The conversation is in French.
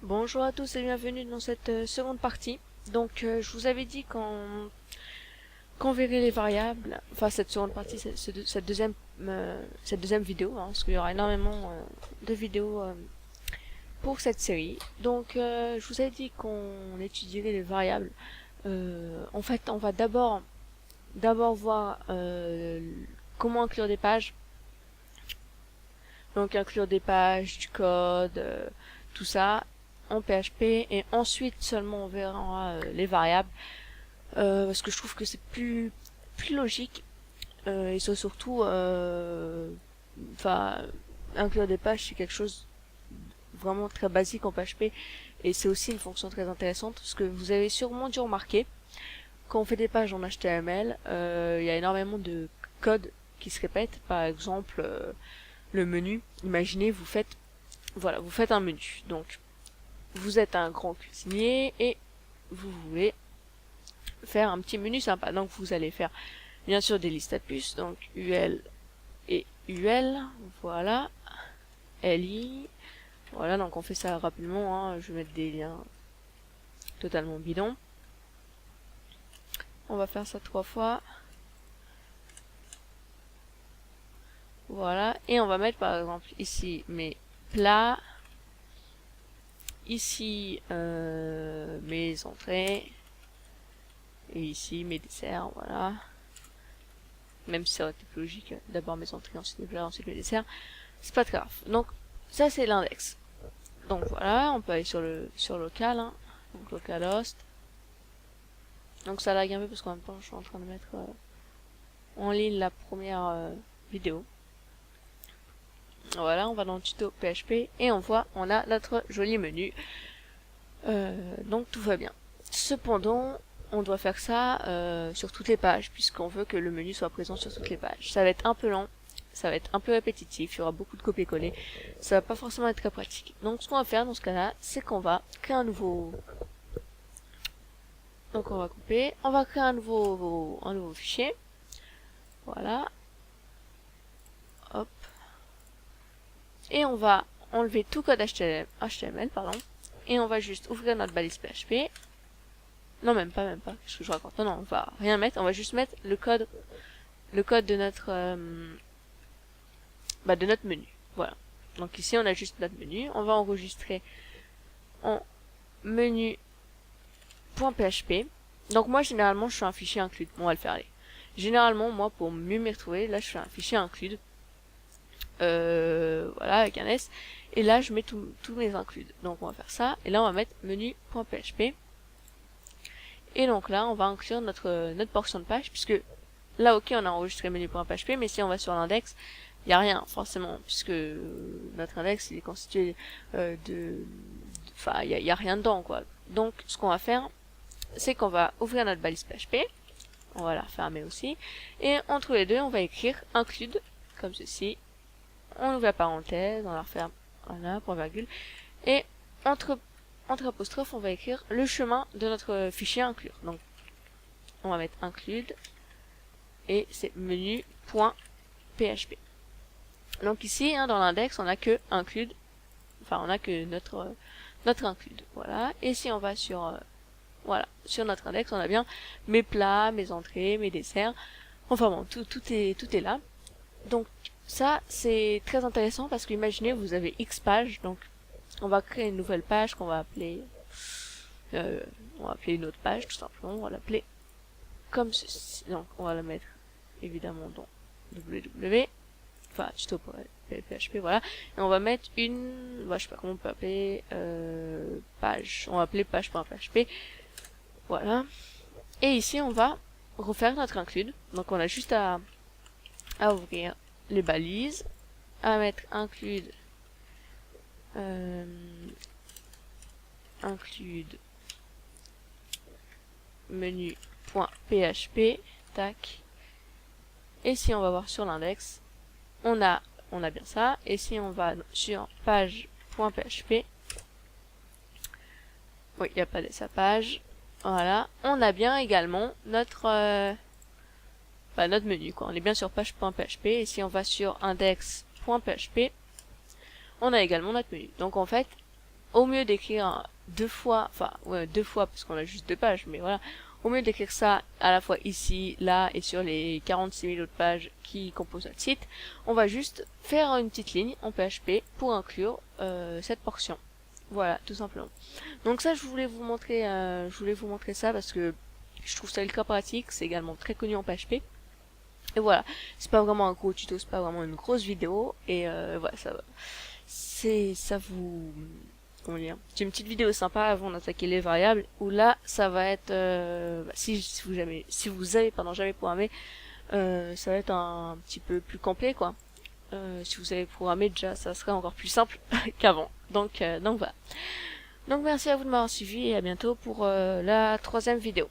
Bonjour à tous et bienvenue dans cette seconde partie. Donc je vous avais dit qu'on verrait les variables, enfin cette seconde partie, cette deuxième vidéo, hein, parce qu'il y aura énormément de vidéos pour cette série. Donc je vous avais dit qu'on étudierait les variables. En fait, on va d'abord voir comment inclure des pages. Donc inclure des pages, du code, tout ça en PHP, et ensuite seulement on verra les variables, parce que je trouve que c'est plus logique, et c'est surtout enfin inclure des pages, c'est quelque chose vraiment très basique en PHP, et c'est aussi une fonction très intéressante, parce que vous avez sûrement dû remarquer quand on fait des pages en HTML, il y a énormément de code qui se répète. Par exemple, le menu, imaginez vous faites un menu, donc vous êtes un grand cuisinier et vous voulez faire un petit menu sympa. Donc vous allez faire bien sûr des listes à puces, donc UL et UL, voilà, LI, voilà, donc on fait ça rapidement, hein. Je vais mettre des liens totalement bidons. On va faire ça 3 fois. Voilà, et on va mettre par exemple ici mes plats, ici mes entrées, et ici mes desserts, voilà. Même si ça aurait été plus logique, d'abord mes entrées, ensuite les plats, ensuite les desserts, c'est pas très grave. Donc ça c'est l'index. Donc voilà, on peut aller sur local, hein. Donc localhost. Donc ça lag un peu parce qu'en même temps je suis en train de mettre en ligne la première vidéo. Voilà, on va dans le tuto PHP et on voit, on a notre joli menu. Donc tout va bien. Cependant, on doit faire ça sur toutes les pages, puisqu'on veut que le menu soit présent sur toutes les pages. Ça va être un peu lent, ça va être un peu répétitif, il y aura beaucoup de copier-coller, ça va pas forcément être très pratique. Donc ce qu'on va faire dans ce cas-là, c'est qu'on va créer un nouveau... Donc on va couper, on va créer un nouveau fichier. Voilà. Hop. Et on va enlever tout code HTML, pardon. Et on va juste ouvrir notre balise PHP. Non, même pas, qu'est-ce que je raconte? Non, on va rien mettre, on va juste mettre le code de notre menu. Voilà. Donc ici on a juste notre menu, on va enregistrer en menu.php. Donc moi généralement je fais un fichier include, on va le faire aller. Généralement moi pour mieux m'y retrouver, là je fais un fichier include, voilà, avec un S, et là je mets tous mes includes. Donc on va faire ça, et là on va mettre menu.php. Et donc là, on va inclure notre portion de page, puisque là, ok, on a enregistré menu.php, mais si on va sur l'index, il n'y a rien, forcément, puisque notre index, il est constitué enfin, il y a rien dedans, quoi. Donc, ce qu'on va faire, c'est qu'on va ouvrir notre balise PHP, on va la refermer aussi, et entre les deux, on va écrire include, comme ceci, on ouvre la parenthèse, on la referme, voilà, point virgule, et entre apostrophes, on va écrire le chemin de notre fichier inclure. Donc, on va mettre include, et c'est menu.php. Donc ici, hein, dans l'index, on a que include, enfin, on a que notre include. Voilà. Et si on va sur, voilà, sur notre index, on a bien mes plats, mes entrées, mes desserts. Enfin bon, tout est là. Donc, ça, c'est très intéressant parce que imaginez, vous avez X pages, donc on va créer une nouvelle page qu'on va appeler une autre page, tout simplement. On va l'appeler comme ceci. Donc on va la mettre évidemment dans www, enfin tuto pour PHP, voilà. Et on va mettre une, je sais pas comment on peut appeler, page. On va appeler page.php, voilà. Et ici on va refaire notre include. Donc on a juste à ouvrir les balises, à mettre include menu.php, tac. Et si on va voir sur l'index, on a bien ça. Et si on va sur page.php, oui, il n'y a pas de sa page, voilà, on a bien également notre menu, quoi. On est bien sur page.php, et si on va sur index.php, on a également notre menu. Donc en fait, au mieux d'écrire deux fois, enfin ouais, deux fois parce qu'on a juste deux pages, mais voilà, au mieux d'écrire ça à la fois ici, là et sur les 46 000 autres pages qui composent notre site, on va juste faire une petite ligne en PHP pour inclure cette portion. Voilà, tout simplement. Donc ça, je voulais vous montrer ça parce que je trouve ça ultra pratique. C'est également très connu en PHP. Et voilà, c'est pas vraiment un gros tuto, c'est pas vraiment une grosse vidéo. Et voilà, ça vous, comment dire, c'est une petite vidéo sympa avant d'attaquer les variables. Où là, ça va être, si vous avez, pardon, jamais programmé, ça va être un petit peu plus complet, quoi. Si vous savez programmer déjà, ça serait encore plus simple qu'avant. Donc voilà. Donc merci à vous de m'avoir suivi et à bientôt pour la 3e vidéo.